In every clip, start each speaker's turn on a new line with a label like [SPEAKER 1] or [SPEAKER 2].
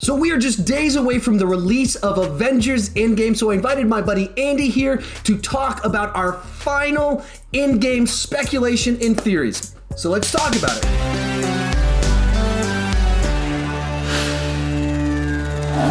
[SPEAKER 1] So we are just days away from the release of Avengers Endgame, so I invited my buddy Andy here to talk about our final Endgame speculation and theories. So let's talk about it.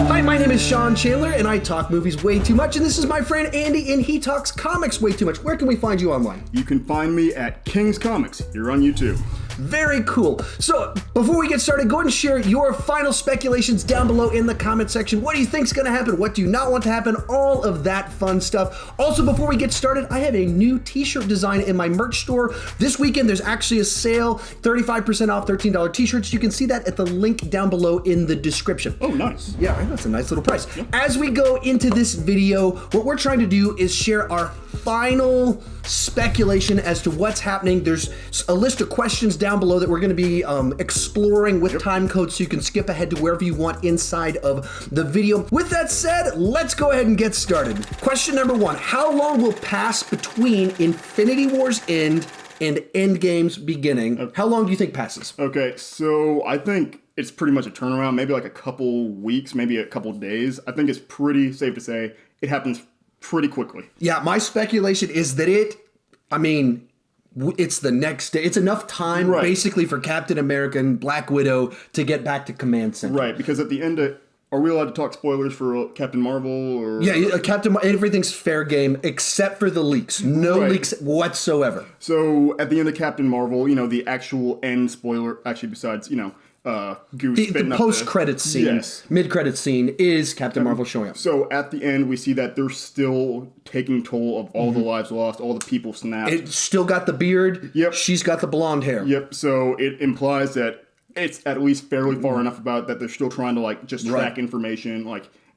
[SPEAKER 1] Hi, my name is Sean Chandler, and I talk movies way too much, and this is my friend Andy, and he talks comics way too much. Where can we find you online?
[SPEAKER 2] You can find me at King's Comics here on YouTube.
[SPEAKER 1] Very cool. So before we get started, go ahead and share your final speculations down below in the comment section. What do you think's gonna happen? What do you not want to happen? All of that fun stuff. Also, before we get started, I have a new t-shirt design in my merch store. This weekend, there's actually a sale, 35% off $13 t-shirts. You can see that at the link down below in the description.
[SPEAKER 2] Oh, nice.
[SPEAKER 1] Yeah, that's a nice little price.
[SPEAKER 2] Yep.
[SPEAKER 1] As we go into this video, what we're trying to do is share our final speculation as to what's happening. There's a list of questions down below that we're going to be exploring with time codes, so you can skip ahead to wherever you want inside of the video. With that said, let's go ahead and get started. Question number one: how long will pass between Infinity War's end and Endgame's beginning? Okay. How long do you think passes?
[SPEAKER 2] Okay, so I think it's pretty much a turnaround, maybe like a couple weeks, maybe a couple days. I think it's pretty safe to say it happens pretty quickly.
[SPEAKER 1] Yeah, my speculation is that it's the next day. It's enough time, basically, for Captain America and Black Widow to get back to Command Center.
[SPEAKER 2] Right, because at the end of... Are we allowed to talk spoilers for Captain Marvel? Or
[SPEAKER 1] yeah, everything's fair game except for the leaks. No leaks whatsoever.
[SPEAKER 2] So at the end of Captain Marvel, the actual end spoiler, actually besides, Goose
[SPEAKER 1] the post-credits scene, yes, mid-credits scene is Captain Marvel showing up.
[SPEAKER 2] So at the end, we see that they're still taking toll of all the lives lost, all the people snapped.
[SPEAKER 1] It's still got the beard.
[SPEAKER 2] Yep.
[SPEAKER 1] She's got the blonde hair.
[SPEAKER 2] Yep. So it implies that it's at least fairly far enough about that they're still trying to just track information,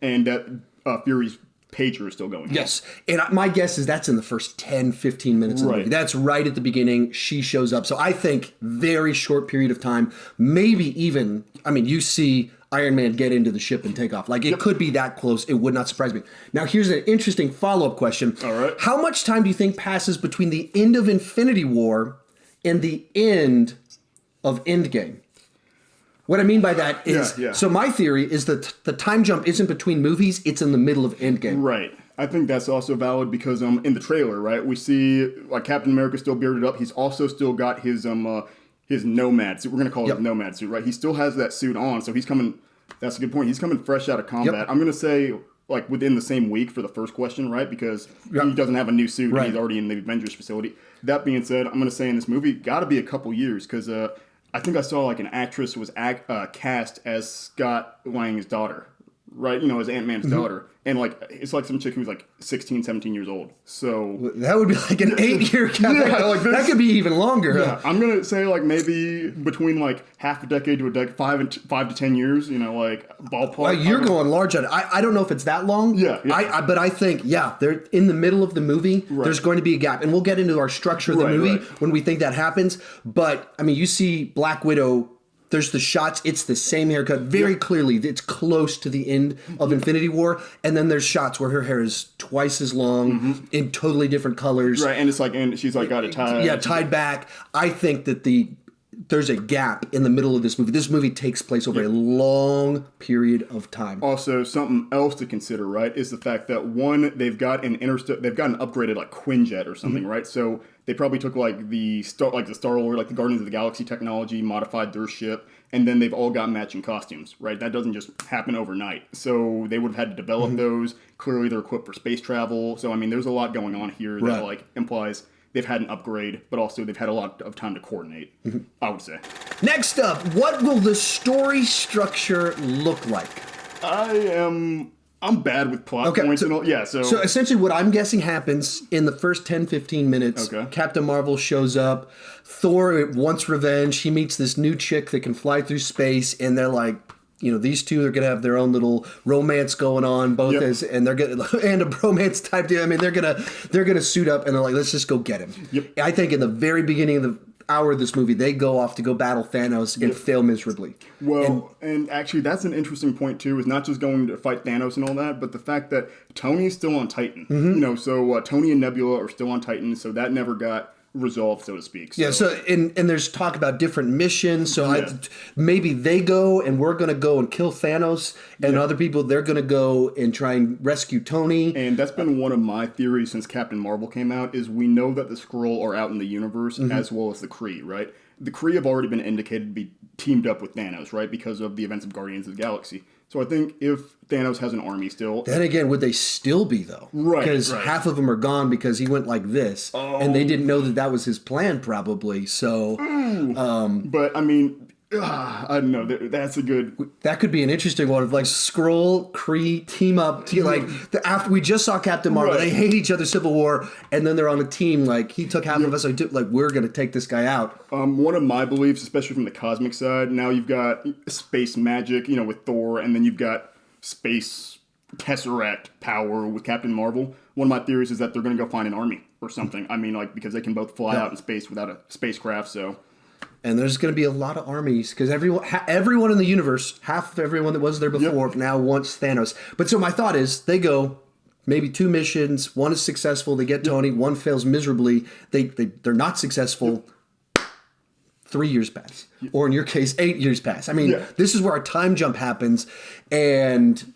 [SPEAKER 2] and that Fury's pager is still going.
[SPEAKER 1] Yes. And my guess is that's in the first 10, 15 minutes of the movie. That's right at the beginning. She shows up. So I think very short period of time, maybe even, you see Iron Man get into the ship and take off. It could be that close. It would not surprise me. Now, here's an interesting follow-up question.
[SPEAKER 2] All right.
[SPEAKER 1] How much time do you think passes between the end of Infinity War and the end of Endgame? What I mean by that is, so my theory is that the time jump isn't between movies, it's in the middle of Endgame.
[SPEAKER 2] Right. I think that's also valid because in the trailer, right, we see Captain America still bearded up. He's also still got his nomad suit. We're going to call it his nomad suit, right? He still has that suit on, so he's coming, that's a good point. He's coming fresh out of combat. Yep. I'm going to say within the same week for the first question, right? Because he doesn't have a new suit. He's already in the Avengers facility. That being said, I'm going to say in this movie, got to be a couple years because I think I saw an actress was cast as Scott Lang's daughter, right? As Ant-Man's daughter. And it's some chick who's 16, 17 years old. So
[SPEAKER 1] that would be an 8-year gap. That could be even longer.
[SPEAKER 2] Yeah, I'm gonna say maybe between half a decade to a decade, 5 to 10 years. Ballpark.
[SPEAKER 1] Well, you're going large on it. I don't know if it's that long.
[SPEAKER 2] Yeah.
[SPEAKER 1] But I think they're in the middle of the movie. Right. There's going to be a gap, and we'll get into our structure of the movie when we think that happens. But you see Black Widow. There's the shots, it's the same haircut. Very clearly, it's close to the end of Infinity War. And then there's shots where her hair is twice as long in totally different colors.
[SPEAKER 2] Right, and it's and she's got it tied.
[SPEAKER 1] Yeah, tied back. I think that there's a gap in the middle of this movie. This movie takes place over a long period of time.
[SPEAKER 2] Also, something else to consider, right, is the fact that one, they've got an upgraded Quinjet or something, right? So they probably took the Star-Lord, the Guardians of the Galaxy technology, modified their ship, and then they've all got matching costumes, right? That doesn't just happen overnight. So they would have had to develop those. Clearly, they're equipped for space travel. So there's a lot going on here that implies they've had an upgrade, but also they've had a lot of time to coordinate, I would say.
[SPEAKER 1] Next up, what will the story structure look like?
[SPEAKER 2] I'm bad with plot points and all. Yeah, so
[SPEAKER 1] essentially what I'm guessing happens in the first 10, 15 minutes, Captain Marvel shows up, Thor wants revenge, he meets this new chick that can fly through space, and they're these two are gonna have their own little romance going on, and they're gonna and a bromance type deal. They're gonna suit up and they're let's just go get him.
[SPEAKER 2] Yep.
[SPEAKER 1] I think in the very beginning of the hour of this movie, they go off to go battle Thanos and fail miserably.
[SPEAKER 2] Well, and actually, that's an interesting point too. Is not just going to fight Thanos and all that, but the fact that Tony's still on Titan. So Tony and Nebula are still on Titan, so that never got resolved, so to speak. So.
[SPEAKER 1] Yeah, so and there's talk about different missions. So
[SPEAKER 2] Yeah.
[SPEAKER 1] maybe they go and we're going to go and kill Thanos, and other people they're going to go and try and rescue Tony.
[SPEAKER 2] And that's been one of my theories since Captain Marvel came out, is we know that the Skrull are out in the universe as well as the Kree, right? The Kree have already been indicated to be teamed up with Thanos, right? Because of the events of Guardians of the Galaxy. So I think if Thanos has an army still...
[SPEAKER 1] Then again, would they still be, though?
[SPEAKER 2] Right,
[SPEAKER 1] because
[SPEAKER 2] right.
[SPEAKER 1] half of them are gone because he went like this, and they didn't know that that was his plan, probably. So,
[SPEAKER 2] But, I mean, I don't know. That's a good...
[SPEAKER 1] that could be an interesting one. Of like Skrull, Kree team up. After we just saw Captain Marvel,
[SPEAKER 2] Right.
[SPEAKER 1] they hate each other, Civil War, and then they're on a team. Like he took half of us. Like we're gonna take this guy out.
[SPEAKER 2] One of my beliefs, especially from the cosmic side, now you've got space magic, with Thor, and then you've got space Tesseract power with Captain Marvel. One of my theories is that they're going to go find an army or something. I mean, because they can both fly out in space without a spacecraft, so...
[SPEAKER 1] And there's going to be a lot of armies because everyone in the universe, half of everyone that was there before, now wants Thanos. But so my thought is, they go maybe 2 missions. One is successful, they get Tony. One fails miserably. They're not successful. 3 years pass, or in your case, 8 years pass. I mean, this is where our time jump happens, and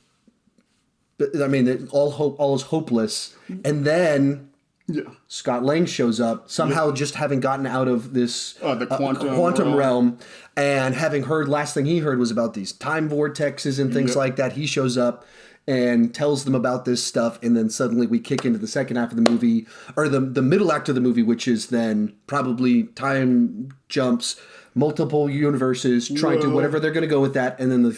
[SPEAKER 1] I mean, all is hopeless, and then. Yeah. Scott Lang shows up, somehow just having gotten out of this
[SPEAKER 2] the
[SPEAKER 1] quantum realm, and having heard, last thing he heard was about these time vortexes and things like that. He shows up and tells them about this stuff, and then suddenly we kick into the second half of the movie, or the middle act of the movie, which is then probably time jumps, multiple universes, trying to whatever they're going to go with that, and then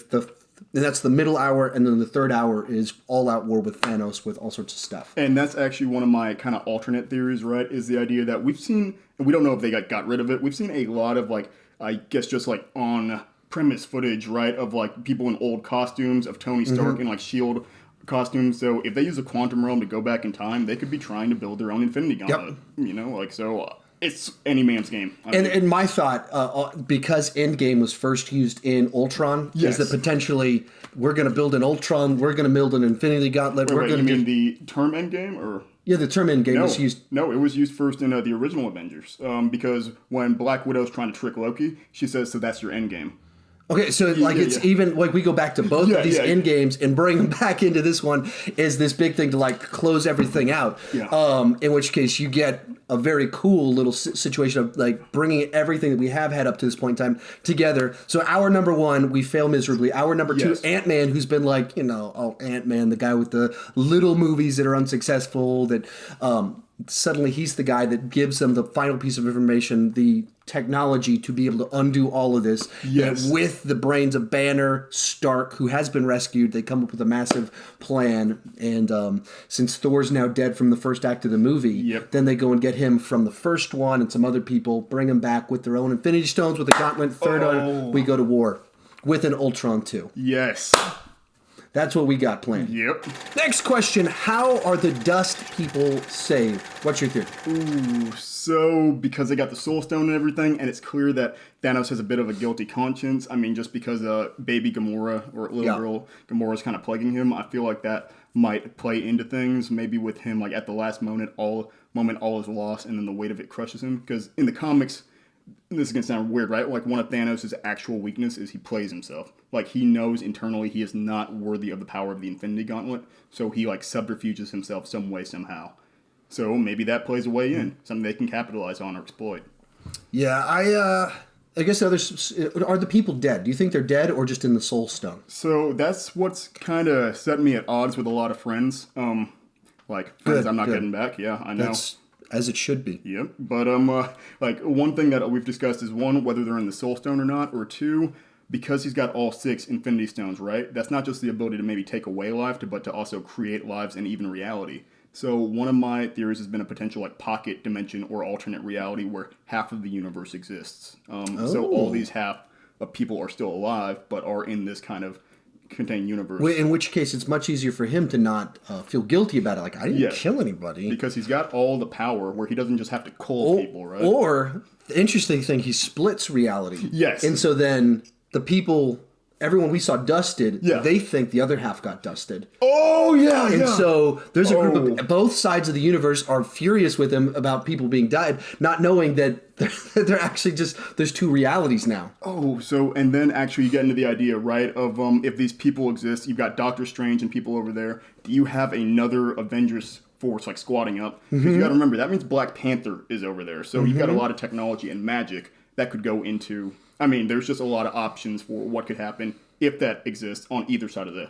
[SPEAKER 1] and that's the middle hour, and then the third hour is all-out war with Thanos with all sorts of stuff.
[SPEAKER 2] And that's actually one of my kind of alternate theories, right, is the idea that we've seen, and we don't know if they got rid of it, we've seen a lot of, I guess just, on-premise footage, right, of, people in old costumes of Tony Stark in, S.H.I.E.L.D. costumes. So if they use a quantum realm to go back in time, they could be trying to build their own Infinity Gauntlet, so... It's any man's game.
[SPEAKER 1] And my thought, because Endgame was first used in Ultron, is that potentially we're going to build an Ultron, we're going to build an Infinity Gauntlet.
[SPEAKER 2] Wait, you mean the term Endgame? Or?
[SPEAKER 1] Yeah, the term Endgame was used.
[SPEAKER 2] No, it was used first in the original Avengers. Because when Black Widow's trying to trick Loki, she says, so that's your Endgame.
[SPEAKER 1] Okay, so even we go back to both of these end games and bring them back into this one is this big thing to close everything out. Yeah. In which case you get a very cool little situation of bringing everything that we have had up to this point in time together. So hour number 1, we fail miserably. Hour number 2, Ant-Man, who's been Ant-Man, the guy with the little movies that are unsuccessful, that suddenly he's the guy that gives them the final piece of information, the technology to be able to undo all of this.
[SPEAKER 2] Yes.
[SPEAKER 1] With the brains of Banner, Stark, who has been rescued, they come up with a massive plan. And since Thor's now dead from the first act of the movie, then they go and get him from the first one and some other people, bring him back with their own Infinity Stones, with a gauntlet. Third, we go to war with an Ultron 2.
[SPEAKER 2] Yes.
[SPEAKER 1] That's what we got planned.
[SPEAKER 2] Yep.
[SPEAKER 1] Next question. How are the Dust people saved? What's your theory?
[SPEAKER 2] Ooh, so because they got the Soul Stone and everything, and it's clear that Thanos has a bit of a guilty conscience. I mean, just because baby Gamora, or little girl Gamora, is kind of plaguing him, I feel like that might play into things. Maybe with him, at the last moment, all is lost, and then the weight of it crushes him. Because in the comics, this is going to sound weird, right? One of Thanos' actual weakness is he plays himself. He knows internally he is not worthy of the power of the Infinity Gauntlet, so he, subterfuges himself some way, somehow. So maybe that plays a way in, something they can capitalize on or exploit.
[SPEAKER 1] Yeah, I guess are the people dead? Do you think they're dead or just in the Soul Stone?
[SPEAKER 2] So that's what's kind of set me at odds with a lot of friends. Friends I'm not getting back. Yeah, I know.
[SPEAKER 1] That's as it should be.
[SPEAKER 2] Yep. But one thing that we've discussed is, 1, whether they're in the Soul Stone or not, or 2, because he's got all 6 Infinity Stones, right? That's not just the ability to maybe take away life, but to also create lives and even reality. So one of my theories has been a potential pocket dimension or alternate reality where half of the universe exists. So all these half of people are still alive, but are in this kind of contained universe.
[SPEAKER 1] In which case, it's much easier for him to not feel guilty about it. I didn't kill anybody.
[SPEAKER 2] Because he's got all the power where he doesn't just have to cull people, right?
[SPEAKER 1] Or, the interesting thing, he splits reality.
[SPEAKER 2] Yes.
[SPEAKER 1] And so then the people everyone we saw dusted, they think the other half got dusted.
[SPEAKER 2] Oh, yeah,
[SPEAKER 1] and so there's a group of both sides of the universe are furious with him about people being died, not knowing that they're actually just, there's two realities now.
[SPEAKER 2] Oh, so, and then actually you get into the idea, right, of if these people exist, you've got Doctor Strange and people over there, do you have another Avengers force like squatting up? Because you got to remember, that means Black Panther is over there. So you've got a lot of technology and magic that could go into, I mean, there's just a lot of options for what could happen if that exists on either side of the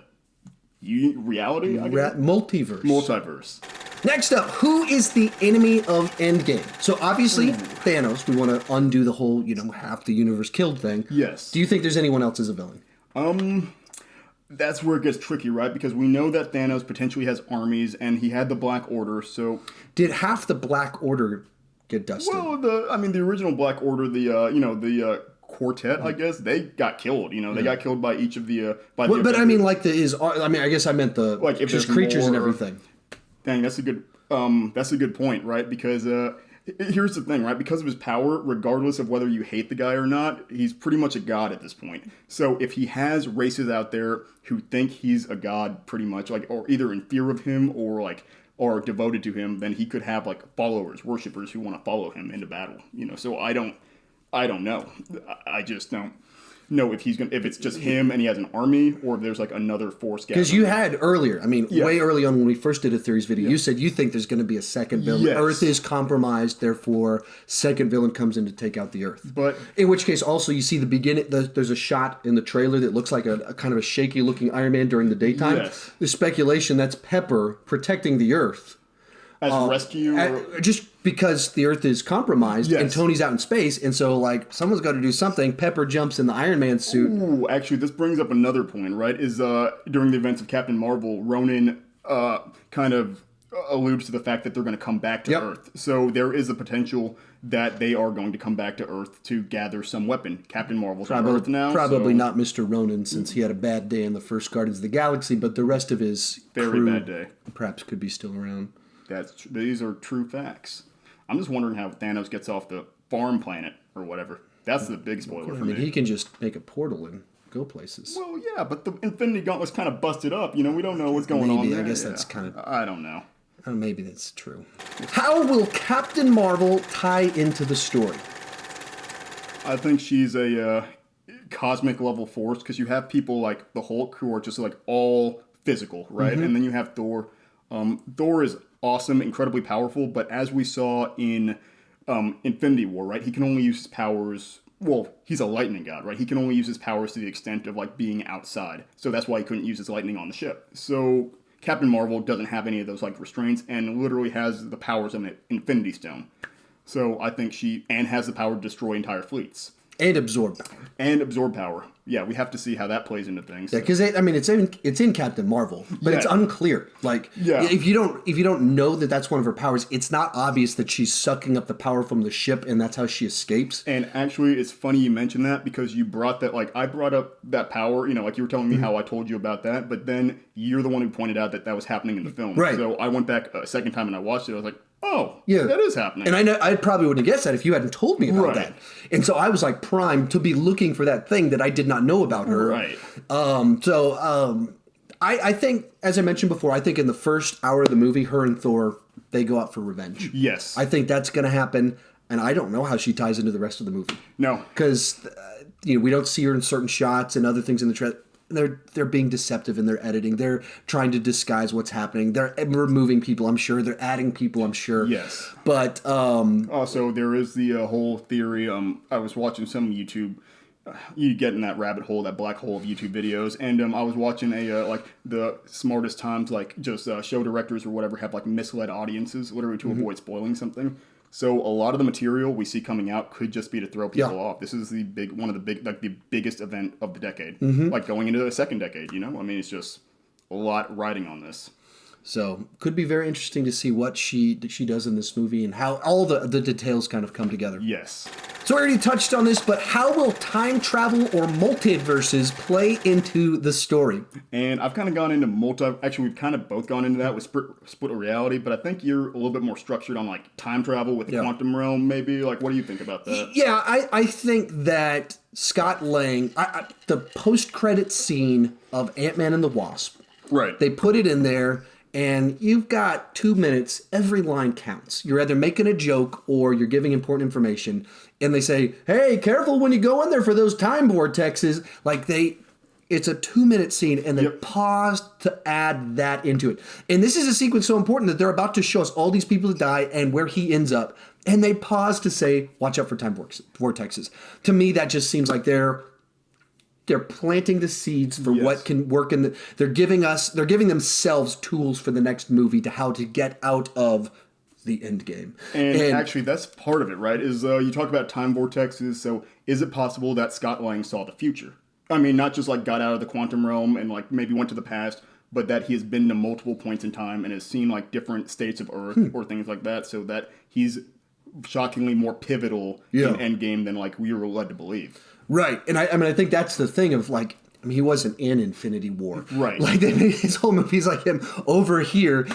[SPEAKER 2] reality, I guess? Multiverse.
[SPEAKER 1] Next up, who is the enemy of Endgame? So obviously, Thanos, we want to undo the whole, half the universe killed thing.
[SPEAKER 2] Yes.
[SPEAKER 1] Do you think there's anyone else as a villain?
[SPEAKER 2] That's where it gets tricky, right? Because we know that Thanos potentially has armies, and he had the Black Order, so...
[SPEAKER 1] Did half the Black Order get dusted?
[SPEAKER 2] Well, the original Black Order, the quartet, I guess, they got killed. They got killed by each of the. But I
[SPEAKER 1] mean, like I guess I meant the like if there's creatures more, and everything.
[SPEAKER 2] Dang, that's a good point, right? Because here's the thing, right? Because of his power, regardless of whether you hate the guy or not, he's pretty much a god at this point. So if he has races out there who think he's a god, pretty much, like, or either in fear of him or devoted to him, then he could have like followers, worshippers who want to follow him into battle. So I don't know. I just don't know if it's just him and he has an army, or if there's like another force.
[SPEAKER 1] Because you had earlier, way early on when we first did a theories video, you said you think there's going to be a second villain. Yes. Earth is compromised, therefore second villain comes in to take out the Earth. But in which case, also you see the beginning. There's a shot in the trailer that looks like a kind of a shaky looking Iron Man during the daytime.
[SPEAKER 2] Yes.
[SPEAKER 1] The speculation that's Pepper protecting the Earth.
[SPEAKER 2] As rescue?
[SPEAKER 1] Just because the Earth is compromised and Tony's out in space, and so, like, someone's got to do something. Pepper jumps in the Iron Man suit.
[SPEAKER 2] Ooh, actually, this brings up another point, right? Is during the events of Captain Marvel, Ronan kind of alludes to the fact that they're going to come back to Earth. So there is a potential that they are going to come back to Earth to gather some weapon. Captain Marvel's on Earth now.
[SPEAKER 1] Probably not Mr. Ronan, since he had a bad day in the first Guardians of the Galaxy, but the rest of his crew
[SPEAKER 2] bad day
[SPEAKER 1] perhaps could be still around.
[SPEAKER 2] These are true facts. I'm just wondering how Thanos gets off the farm planet or whatever. That's the big spoiler for me.
[SPEAKER 1] He can just make a portal and go places.
[SPEAKER 2] Well, yeah, but the Infinity Gauntlet's kind of busted up. We don't know what's going on there.
[SPEAKER 1] I guess that's kind of...
[SPEAKER 2] I don't know.
[SPEAKER 1] Maybe that's true. How will Captain Marvel tie into the story?
[SPEAKER 2] I think she's a cosmic level force, because you have people like the Hulk who are just like all physical, right? Mm-hmm. And then you have Thor. Thor is awesome, incredibly powerful, but as we saw in Infinity War, right, he can only use his powers, well, he's a lightning god, right? He can only use his powers to the extent of, like, being outside. So that's why he couldn't use his lightning on the ship. So Captain Marvel doesn't have any of those, like, restraints, and literally has the powers of an Infinity Stone. So I think has the power to destroy entire fleets.
[SPEAKER 1] And absorb
[SPEAKER 2] power. Yeah, we have to see how that plays into things.
[SPEAKER 1] Yeah, because it's in Captain Marvel, but it's unclear. Like, if you don't know that that's one of her powers, it's not obvious that she's sucking up the power from the ship, and that's how she escapes.
[SPEAKER 2] And actually, it's funny you mentioned that, because you brought that. Like, I brought up that power. Like you were telling me how I told you about that, but then you're the one who pointed out that was happening in the film.
[SPEAKER 1] Right.
[SPEAKER 2] So I went back a second time and I watched it. I was like, oh, yeah, that is happening.
[SPEAKER 1] And I probably wouldn't have guessed that if you hadn't told me about that. And so I was like primed to be looking for that thing that I did not know about her.
[SPEAKER 2] Right.
[SPEAKER 1] I think, as I mentioned before, I think in the first hour of the movie, her and Thor, they go out for revenge.
[SPEAKER 2] Yes.
[SPEAKER 1] I think that's going to happen, and I don't know how she ties into the rest of the movie.
[SPEAKER 2] No.
[SPEAKER 1] Because we don't see her in certain shots and other things in the trailer. They're being deceptive in their editing. They're trying to disguise what's happening. They're removing people, I'm sure. They're adding people, I'm sure.
[SPEAKER 2] Yes.
[SPEAKER 1] But
[SPEAKER 2] also, there is the whole theory. I was watching some YouTube. You get in that rabbit hole, that black hole of YouTube videos, and I was watching the smartest times, like just show directors or whatever have like misled audiences, literally to avoid spoiling something. So a lot of the material we see coming out could just be to throw people off. This is the biggest event of the decade, like going into the second decade. It's just a lot riding on this.
[SPEAKER 1] So could be very interesting to see what she does in this movie and how all the details kind of come together.
[SPEAKER 2] Yes.
[SPEAKER 1] So I already touched on this, but how will time travel or multiverses play into the story?
[SPEAKER 2] And I've kind of gone into actually, we've kind of both gone into that with split reality, but I think you're a little bit more structured on like time travel with the quantum realm, maybe. Like, what do you think about that?
[SPEAKER 1] Yeah, I think that Scott Lang, the post-credit scene of Ant-Man and the Wasp,
[SPEAKER 2] right?
[SPEAKER 1] They put it in there. And you've got 2 minutes. Every line counts. You're either making a joke or you're giving important information. And they say, hey, careful when you go in there for those time vortexes. It's a 2-minute scene, and they paused to add that into it. And this is a sequence so important that they're about to show us all these people that die and where he ends up. And they pause to say, watch out for time vortexes. To me, that just seems like they're planting the seeds for what can work they're giving themselves tools for the next movie to how to get out of the end game.
[SPEAKER 2] And actually that's part of it, right? Is you talk about time vortexes, so is it possible that Scott Lang saw the future? I mean, not just like got out of the quantum realm and like maybe went to the past, but that he has been to multiple points in time and has seen like different states of Earth or things like that, so that he's shockingly more pivotal in Endgame than like we were led to believe. Right.
[SPEAKER 1] And I think that's the thing of like, he wasn't in Infinity War.
[SPEAKER 2] Right.
[SPEAKER 1] Like they made his whole movies like him over here.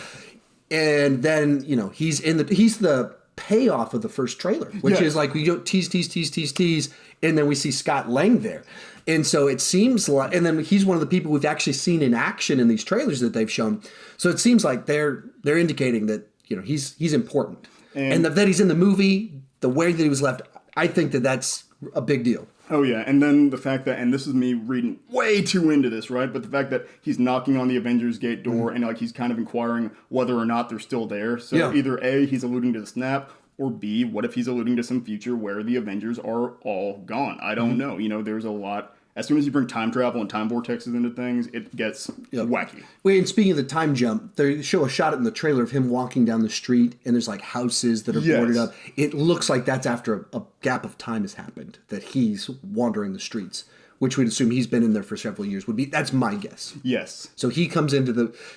[SPEAKER 1] And then, he's the payoff of the first trailer, which is like we go tease. And then we see Scott Lang there. And so it seems like, and then he's one of the people we've actually seen in action in these trailers that they've shown. So it seems like they're indicating that, he's important. And that he's in the movie, the way that he was left, I think that's a big deal.
[SPEAKER 2] Oh, yeah. And then the fact that, and this is me reading way too into this, right? But the fact that he's knocking on the Avengers gate door and like he's kind of inquiring whether or not they're still there. So either A, he's alluding to the snap, or B, what if he's alluding to some future where the Avengers are all gone? I don't know. There's a lot. As soon as you bring time travel and time vortexes into things, it gets wacky.
[SPEAKER 1] Wait, and speaking of the time jump, they show a shot in the trailer of him walking down the street, and there's like houses that are boarded up. It looks like that's after a gap of time has happened, that he's wandering the streets, which we'd assume he's been in there for several years. That's my guess.
[SPEAKER 2] Yes.
[SPEAKER 1] So he comes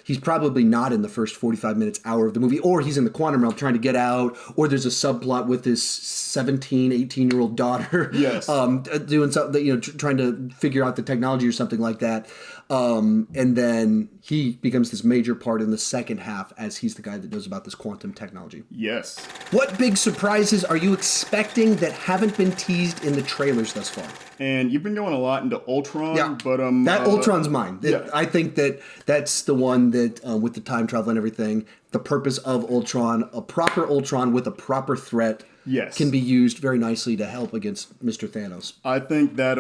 [SPEAKER 1] he's probably not in the first 45 minutes, hour of the movie, or he's in the quantum realm trying to get out, or there's a subplot with his 17, 18-year-old daughter doing something, trying to figure out the technology or something like that. And then he becomes this major part in the second half as he's the guy that knows about this quantum technology.
[SPEAKER 2] Yes.
[SPEAKER 1] What big surprises are you expecting that haven't been teased in the trailers thus far?
[SPEAKER 2] And you've been going a lot into Ultron, but
[SPEAKER 1] that Ultron's mine. I think that's the one that with the time travel and everything, the purpose of Ultron, a proper Ultron with a proper threat, can be used very nicely to help against Mr. Thanos.
[SPEAKER 2] I think that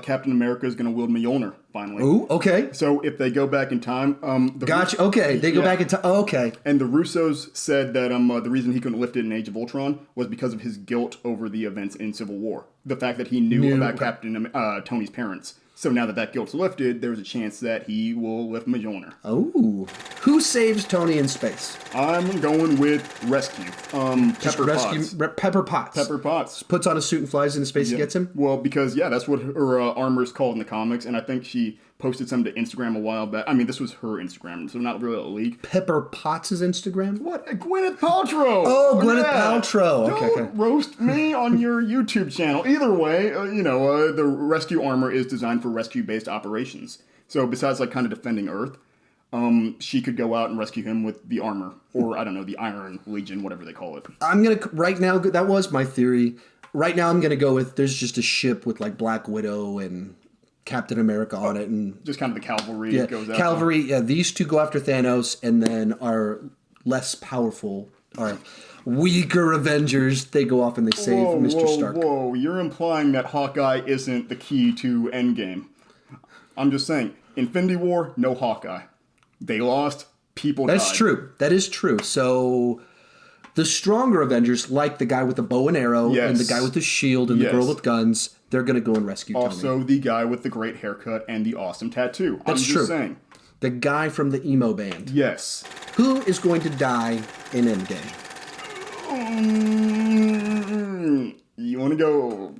[SPEAKER 2] Captain America is going to wield Mjolnir finally.
[SPEAKER 1] Ooh, okay.
[SPEAKER 2] So if they go back in time,
[SPEAKER 1] gotcha. Okay, they go back in time. Oh, okay.
[SPEAKER 2] And the Russos said that the reason he couldn't lift it in Age of Ultron was because of his guilt over the events in Civil War. The fact that he knew about Tony's parents. So now that guilt's lifted, there's a chance that he will lift Mjolnir.
[SPEAKER 1] Oh. Who saves Tony in space?
[SPEAKER 2] I'm going with Rescue.
[SPEAKER 1] Pepper Potts.
[SPEAKER 2] Pepper Potts.
[SPEAKER 1] Puts on a suit and flies into space and gets him?
[SPEAKER 2] Well, because, that's what her armor is called in the comics, and I think she posted something to Instagram a while back. I mean, this was her Instagram, so not really a leak.
[SPEAKER 1] Pepper Potts' Instagram?
[SPEAKER 2] What? Gwyneth Paltrow!
[SPEAKER 1] Oh, Gwyneth Paltrow.
[SPEAKER 2] Don't roast me on your YouTube channel. Either way, the rescue armor is designed for rescue-based operations. So besides, kind of defending Earth, she could go out and rescue him with the armor. Or, I don't know, the Iron Legion, whatever they call it.
[SPEAKER 1] Right now, that was my theory. Right now, I'm going to go with, there's just a ship with, Black Widow and Captain America on it, and
[SPEAKER 2] just kind of the cavalry goes out.
[SPEAKER 1] Cavalry, these two go after Thanos, and then our less powerful, our weaker Avengers, they go off and they save Mr. Stark.
[SPEAKER 2] Whoa, you're implying that Hawkeye isn't the key to Endgame. I'm just saying, Infinity War, no Hawkeye. They lost, people died.
[SPEAKER 1] That's true. That is true. So the stronger Avengers, like the guy with the bow and arrow, and the guy with the shield, and the girl with guns, they're going to go and rescue Tony.
[SPEAKER 2] Also, the guy with the great haircut and the awesome tattoo.
[SPEAKER 1] That's true. I'm just saying. The guy from the emo band.
[SPEAKER 2] Yes.
[SPEAKER 1] Who is going to die in Endgame?
[SPEAKER 2] You want to go...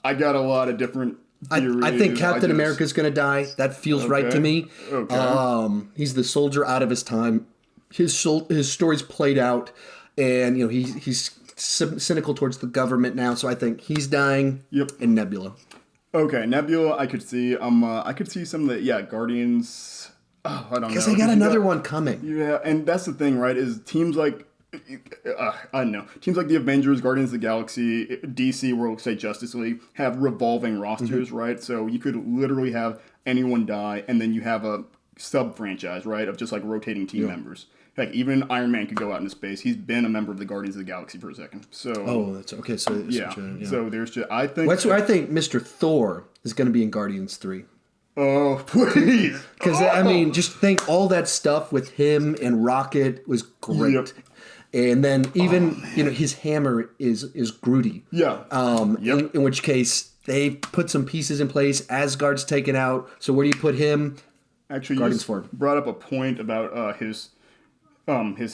[SPEAKER 2] I got a lot of different
[SPEAKER 1] I think Captain America's going to die. That feels right to me.
[SPEAKER 2] Okay.
[SPEAKER 1] He's the soldier out of his time. His story's played out, and he's cynical towards the government now. So I think he's dying.
[SPEAKER 2] Yep.
[SPEAKER 1] And Nebula.
[SPEAKER 2] Okay, Nebula. I could see. I could see some of the Guardians. Oh, I don't know.
[SPEAKER 1] Because they got another one coming.
[SPEAKER 2] Yeah, and that's the thing, right? Is teams like. I don't know. Teams like the Avengers, Guardians of the Galaxy, DC, or say Justice League, have revolving rosters, right? So you could literally have anyone die, and then you have a sub-franchise, right, of just like rotating team members. Like even Iron Man could go out into space. He's been a member of the Guardians of the Galaxy for a second. So
[SPEAKER 1] that's okay. So
[SPEAKER 2] So there's just I think
[SPEAKER 1] I think Mr. Thor is going to be in Guardians 3.
[SPEAKER 2] Oh please!
[SPEAKER 1] Because I mean, just think all that stuff with him and Rocket was great.
[SPEAKER 2] Yep.
[SPEAKER 1] And then even his hammer is Groody.
[SPEAKER 2] Yeah.
[SPEAKER 1] In which case they put some pieces in place. Asgard's taken out. So where do you put him?
[SPEAKER 2] Actually,
[SPEAKER 1] Guardians
[SPEAKER 2] you brought up a point about his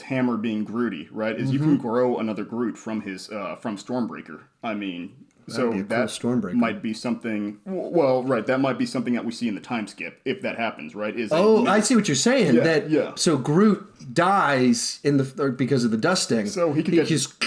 [SPEAKER 2] hammer being Groody, right? Is you can grow another Groot from his from Stormbreaker. I mean, so that
[SPEAKER 1] Stormbreaker
[SPEAKER 2] might be something. Well, right, that might be something that we see in the time skip if that happens, right?
[SPEAKER 1] I see what you're saying.
[SPEAKER 2] Yeah.
[SPEAKER 1] So Groot dies because of the dusting.
[SPEAKER 2] So he
[SPEAKER 1] just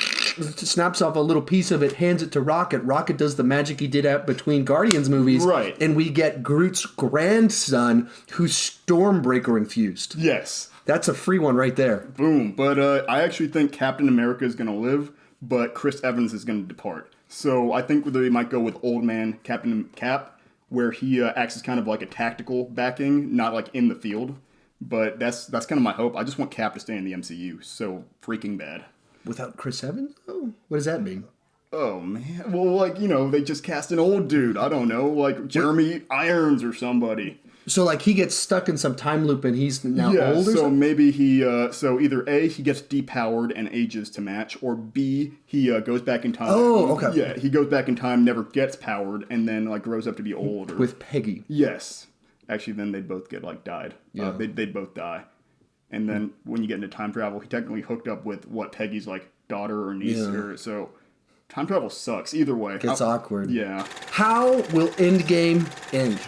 [SPEAKER 1] snaps off a little piece of it, hands it to Rocket. Rocket does the magic he did at between Guardians movies,
[SPEAKER 2] right?
[SPEAKER 1] And we get Groot's grandson who's Stormbreaker infused.
[SPEAKER 2] Yes.
[SPEAKER 1] That's a free one right there.
[SPEAKER 2] Boom. But I actually think Captain America is going to live, but Chris Evans is going to depart. So I think they might go with Old Man Captain Cap, where he acts as kind of like a tactical backing, not like in the field. But that's kind of my hope. I just want Cap to stay in the MCU. So freaking bad.
[SPEAKER 1] Without Chris Evans? Oh, what does that mean?
[SPEAKER 2] Oh, man. Well, they just cast an old dude. I don't know, like Jeremy Irons or somebody.
[SPEAKER 1] So, he gets stuck in some time loop and he's now old or
[SPEAKER 2] so
[SPEAKER 1] something?
[SPEAKER 2] maybe so either A, he gets depowered and ages to match, or B, he goes back in time.
[SPEAKER 1] Oh, okay.
[SPEAKER 2] Yeah, he goes back in time, never gets powered, and then, grows up to be old.
[SPEAKER 1] With Peggy.
[SPEAKER 2] Yes. Actually, then they'd both get, died.
[SPEAKER 1] Yeah.
[SPEAKER 2] They'd both die. And then when you get into time travel, he technically hooked up with, Peggy's, daughter or niece.
[SPEAKER 1] Yeah.
[SPEAKER 2] So time travel sucks. Either way.
[SPEAKER 1] It's awkward.
[SPEAKER 2] Yeah.
[SPEAKER 1] How will Endgame end?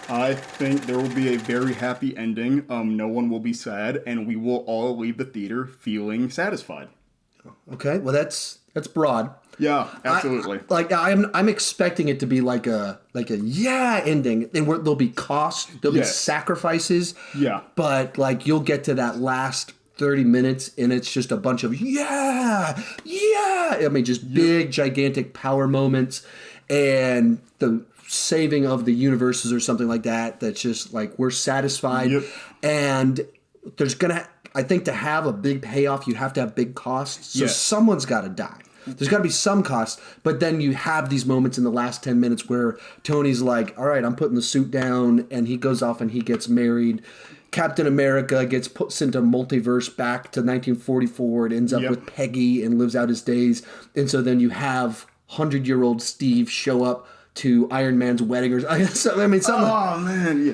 [SPEAKER 2] I think there will be a very happy ending. No one will be sad, and we will all leave the theater feeling satisfied.
[SPEAKER 1] Okay, well that's broad.
[SPEAKER 2] Yeah, absolutely.
[SPEAKER 1] I'm expecting it to be like a ending, and there'll be cost, there'll be sacrifices.
[SPEAKER 2] Yeah,
[SPEAKER 1] but you'll get to that last 30 minutes, and it's just a bunch of I mean, just big, gigantic power moments, and the saving of the universes or something like that. That's just we're satisfied.
[SPEAKER 2] Yep.
[SPEAKER 1] And there's I think to have a big payoff, you have to have big costs. So someone's got to die. There's got to be some cost. But then you have these moments in the last 10 minutes where Tony's like, all right, I'm putting the suit down, and he goes off and he gets married. Captain America gets sent a multiverse back to 1944. It ends up with Peggy and lives out his days. And so then you have 100-year-old Steve show up to Iron Man's wedding, or something.
[SPEAKER 2] Oh man, yeah.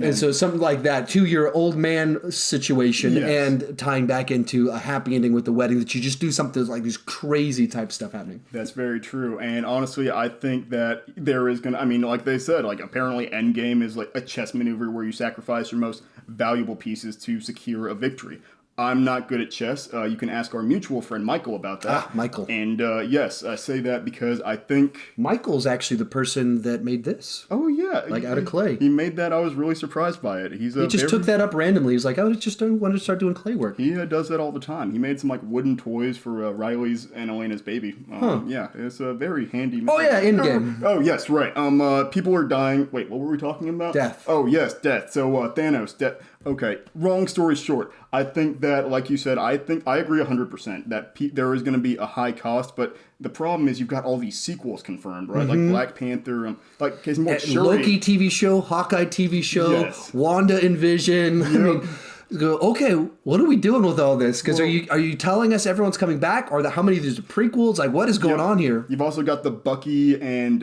[SPEAKER 1] And so something like that, to your old man situation, and tying back into a happy ending with the wedding, that you just do something like this crazy type stuff happening.
[SPEAKER 2] That's very true. And honestly, I think that there is going to, like they said, apparently Endgame is a chess maneuver where you sacrifice your most valuable pieces to secure a victory. I'm not good at chess. You can ask our mutual friend Michael about that.
[SPEAKER 1] Michael.
[SPEAKER 2] And yes, I say that because I think
[SPEAKER 1] Michael's actually the person that made this.
[SPEAKER 2] Oh yeah,
[SPEAKER 1] out of clay.
[SPEAKER 2] He made that. I was really surprised by it. He just
[SPEAKER 1] took that up randomly. He was like, I just wanted to start doing clay work.
[SPEAKER 2] He does that all the time. He made some wooden toys for Riley's and Elena's baby. Yeah, it's a very handy.
[SPEAKER 1] Oh yeah, Endgame.
[SPEAKER 2] Oh yes, right. People are dying. Wait, what were we talking about?
[SPEAKER 1] Death.
[SPEAKER 2] Oh yes, death. So Thanos, death. Okay, long story short, I think that, like you said, I agree 100% that there is going to be a high cost, but the problem is you've got all these sequels confirmed, right? Like Black Panther,
[SPEAKER 1] Loki TV show, Hawkeye TV show, Wanda and Vision. I mean, go, okay, what are we doing with all this? Because are you telling us everyone's coming back, or how many of these are prequels? What is going on here?
[SPEAKER 2] You've also got the Bucky and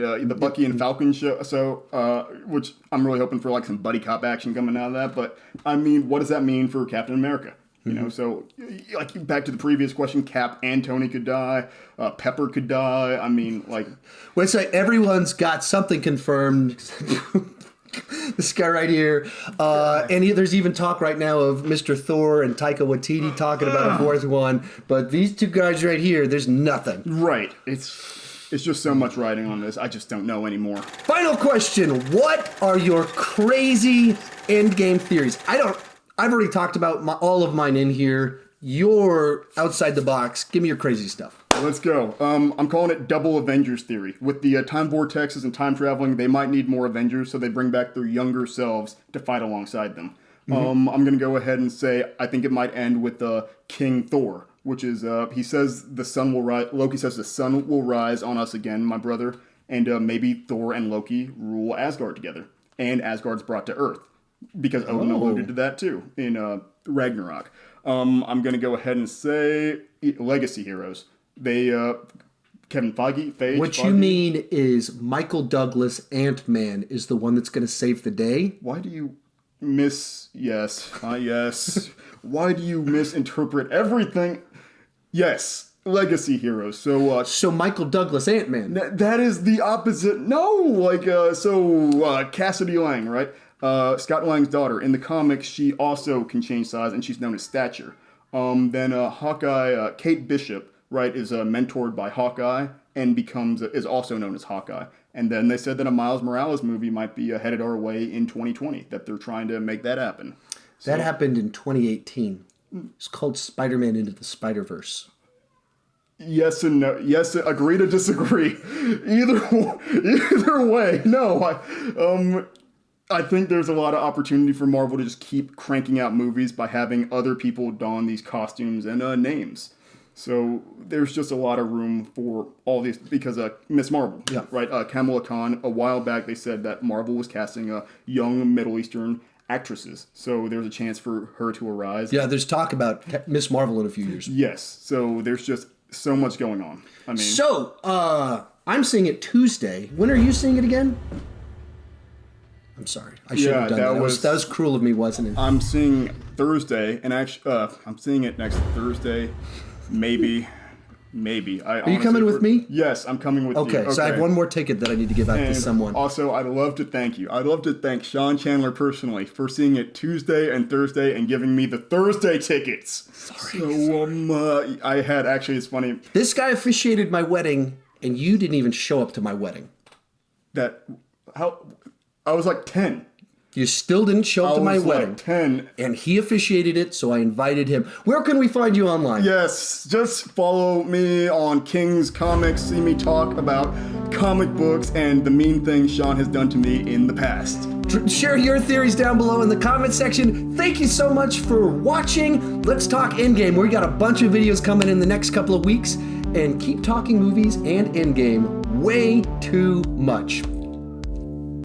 [SPEAKER 2] Falcon show, so which I'm really hoping for some buddy cop action coming out of that. But I mean, what does that mean for Captain America? You know, so like back to the previous question, Cap and Tony could die, Pepper could die. I mean, like,
[SPEAKER 1] wait, so everyone's got something confirmed. This guy right here, and there's even talk right now of Mr. Thor and Taika Waititi talking about a fourth one. But these two guys right here, there's nothing.
[SPEAKER 2] Right. It's just so much writing on this. I just don't know anymore.
[SPEAKER 1] Final question: what are your crazy Endgame theories? I've already talked about all of mine in here. You're outside the box. Give me your crazy stuff.
[SPEAKER 2] Let's go. I'm calling it double Avengers theory. With the time vortexes and time traveling, they might need more Avengers, so they bring back their younger selves to fight alongside them. I'm going to go ahead and say I think it might end with King Thor, which is, he says the sun will rise, Loki says the sun will rise on us again, my brother, and maybe Thor and Loki rule Asgard together, and Asgard's brought to Earth. Because Odin alluded to that too in Ragnarok. I'm going to go ahead and say legacy heroes. They, Kevin Feige.
[SPEAKER 1] What you mean is Michael Douglas, Ant-Man, is the one that's going to save the day?
[SPEAKER 2] Why do you yes. Why do you misinterpret everything? Yes, legacy heroes.
[SPEAKER 1] So Michael Douglas, Ant-Man.
[SPEAKER 2] That is the opposite. No, like, Cassidy Lang, right? Scott Lang's daughter. In the comics, she also can change size, and she's known as Stature. Then Hawkeye, Kate Bishop, right, is mentored by Hawkeye and is also known as Hawkeye. And then they said that a Miles Morales movie might be headed our way in 2020, that they're trying to make that happen.
[SPEAKER 1] That happened in 2018. It's called Spider-Man Into the Spider-Verse.
[SPEAKER 2] Yes and no. Yes, agree to disagree. Either way, no. I think there's a lot of opportunity for Marvel to just keep cranking out movies by having other people don these costumes and names. So there's just a lot of room for all these, because Miss Marvel, right? Kamala Khan, a while back they said that Marvel was casting young Middle Eastern actresses. So there's a chance for her to arise.
[SPEAKER 1] Yeah, there's talk about Miss Marvel in a few years.
[SPEAKER 2] Yes, so there's just so much going on. I mean,
[SPEAKER 1] so I'm seeing it Tuesday. When are you seeing it again? I'm sorry. I should have done that. That was cruel of me, wasn't it?
[SPEAKER 2] I'm seeing Thursday, and actually, I'm seeing it next Thursday. Maybe.
[SPEAKER 1] Are you coming with me?
[SPEAKER 2] Yes, I'm coming with you.
[SPEAKER 1] Okay, so I have one more ticket that I need to give out to someone.
[SPEAKER 2] Also, I'd love to thank you. I'd love to thank Sean Chandler personally for seeing it Tuesday and Thursday and giving me the Thursday tickets.
[SPEAKER 1] Sorry.
[SPEAKER 2] So, I had, actually, it's funny.
[SPEAKER 1] This guy officiated my wedding, and you didn't even show up to my wedding.
[SPEAKER 2] I was like 10.
[SPEAKER 1] You still didn't show up to my wedding.
[SPEAKER 2] Like 10.
[SPEAKER 1] And he officiated it, so I invited him. Where can we find you online?
[SPEAKER 2] Yes, just follow me on King's Comics. See me talk about comic books and the mean things Sean has done to me in the past.
[SPEAKER 1] Share your theories down below in the comment section. Thank you so much for watching. Let's talk Endgame. We got a bunch of videos coming in the next couple of weeks. And keep talking movies and Endgame way too much.